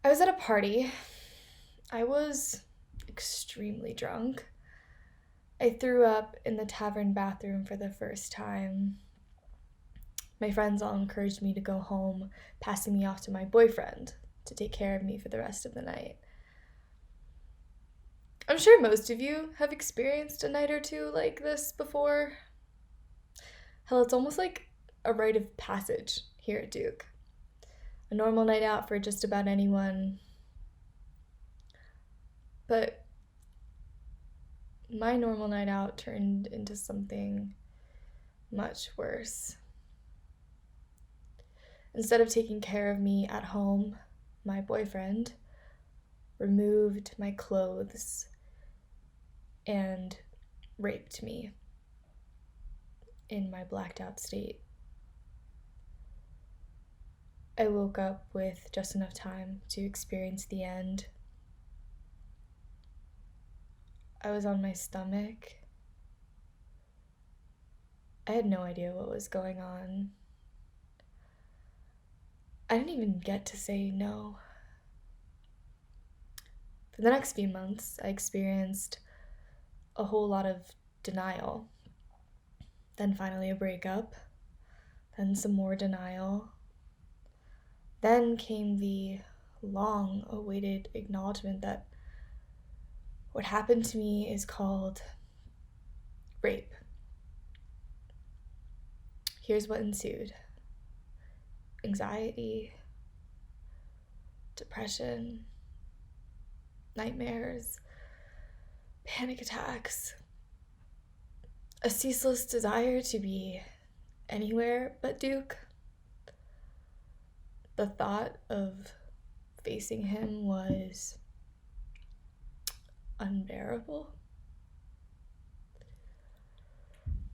I was at a party. I was extremely drunk. I threw up in the tavern bathroom for the first time. My friends all encouraged me to go home, passing me off to my boyfriend to take care of me for the rest of the night. I'm sure most of you have experienced a night or two like this before. Hell, it's almost like a rite of passage here at Duke. A normal night out for just about anyone. But my normal night out turned into something much worse. Instead of taking care of me at home, my boyfriend removed my clothes and raped me in my blacked out state. I woke up with just enough time to experience the end. I was on my stomach. I had no idea what was going on. I didn't even get to say no. For the next few months, I experienced a whole lot of denial. Then finally a breakup. Then some more denial. Then came the long-awaited acknowledgement that what happened to me is called rape. Here's what ensued: anxiety, depression, nightmares, panic attacks, a ceaseless desire to be anywhere but Duke. The thought of facing him was unbearable.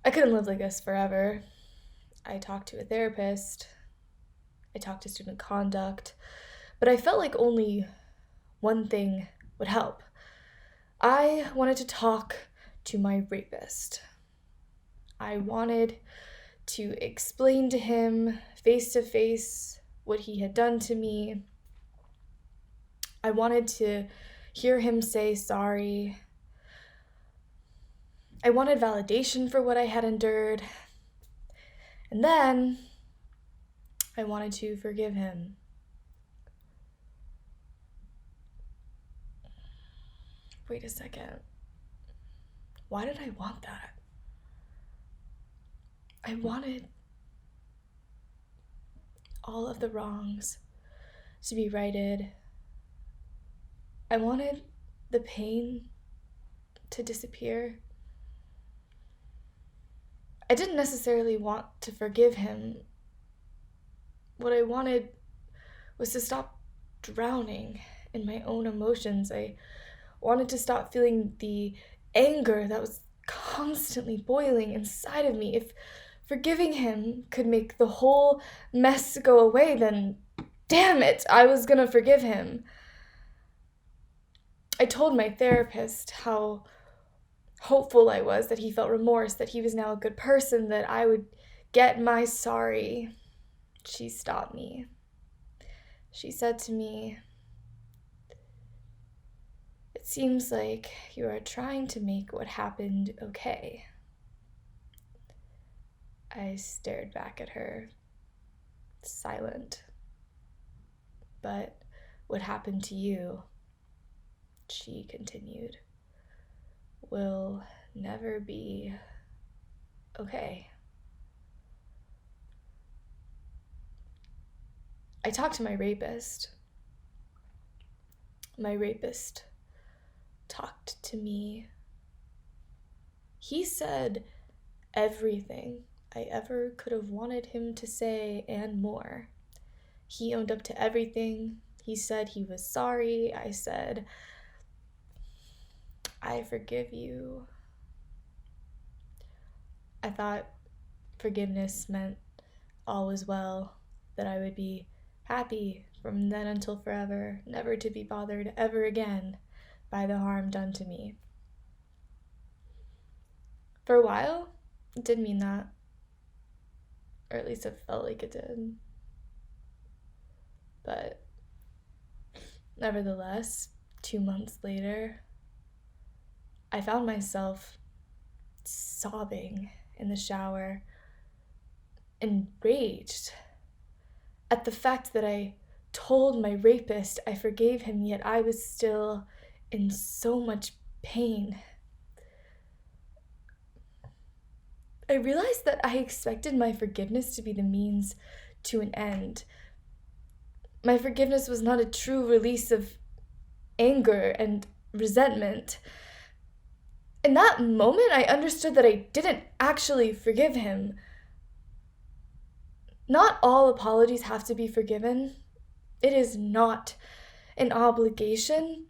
I couldn't live like this forever. I talked to a therapist, I talked to student conduct, but I felt like only one thing would help. I wanted to talk to my rapist. I wanted to explain to him face to face what he had done to me. I wanted to hear him say sorry. I wanted validation for what I had endured. And then I wanted to forgive him. Wait a second. Why did I want that? I wanted all of the wrongs to be righted. I wanted the pain to disappear. I didn't necessarily want to forgive him. What I wanted was to stop drowning in my own emotions. I wanted to stop feeling the anger that was constantly boiling inside of me. If forgiving him could make the whole mess go away, then damn it, I was gonna forgive him. I told my therapist how hopeful I was, that he felt remorse, that he was now a good person, that I would get my sorry. She stopped me. She said to me, "It seems like you are trying to make what happened okay." I stared back at her, silent. "But what happened to you," she continued, "will never be okay." I talked to my rapist. My rapist talked to me. He said everything I ever could have wanted him to say and more. He owned up to everything. He said he was sorry. I said, "I forgive you." I thought forgiveness meant all was well, that I would be happy from then until forever, never to be bothered ever again by the harm done to me. For a while, it did mean that. Or at least it felt like it did. But Nevertheless, 2 months later, I found myself sobbing in the shower, enraged at the fact that I told my rapist I forgave him, yet I was still in so much pain. I realized that I expected my forgiveness to be the means to an end. My forgiveness was not a true release of anger and resentment. In that moment, I understood that I didn't actually forgive him. Not all apologies have to be forgiven. It is not an obligation.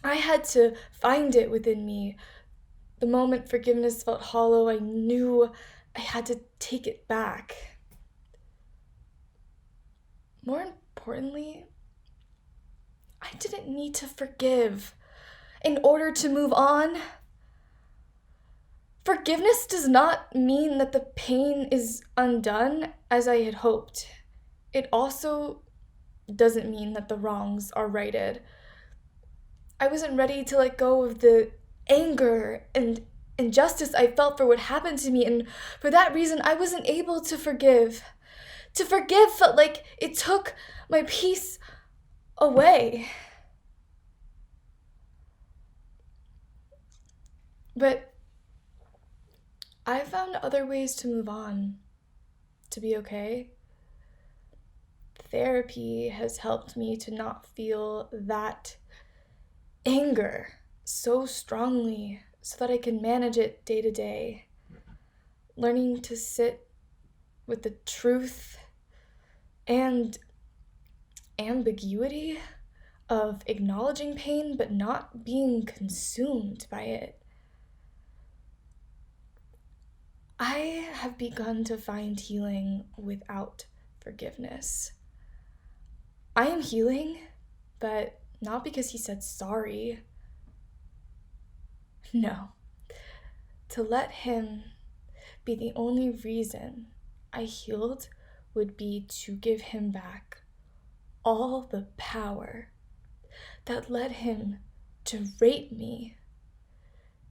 I had to find it within me. The moment forgiveness felt hollow, I knew I had to take it back. More importantly, I didn't need to forgive in order to move on. Forgiveness does not mean that the pain is undone as I had hoped. It also doesn't mean that the wrongs are righted. I wasn't ready to let go of the anger and injustice I felt for what happened to me, and for that reason, I wasn't able to forgive. To forgive felt like it took my peace away. But I found other ways to move on, to be okay. Therapy has helped me to not feel that anger so strongly so that I can manage it day to day. Learning to sit with the truth and ambiguity of acknowledging pain but not being consumed by it. I have begun to find healing without forgiveness. I am healing, but not because he said sorry. No. To let him be the only reason I healed would be to give him back all the power that led him to rape me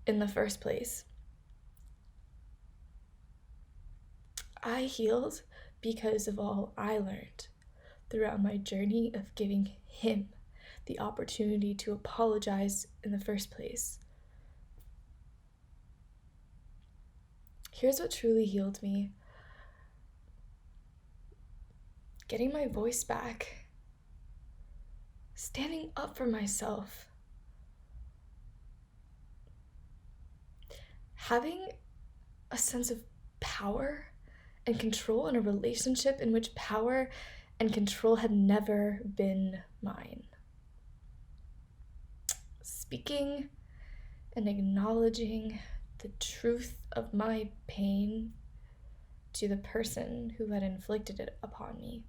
in the first place. I healed because of all I learned throughout my journey of giving him the opportunity to apologize in the first place. Here's what truly healed me. Getting my voice back. Standing up for myself. Having a sense of power and control in a relationship in which power and control had never been mine. Speaking and acknowledging the truth of my pain to the person who had inflicted it upon me.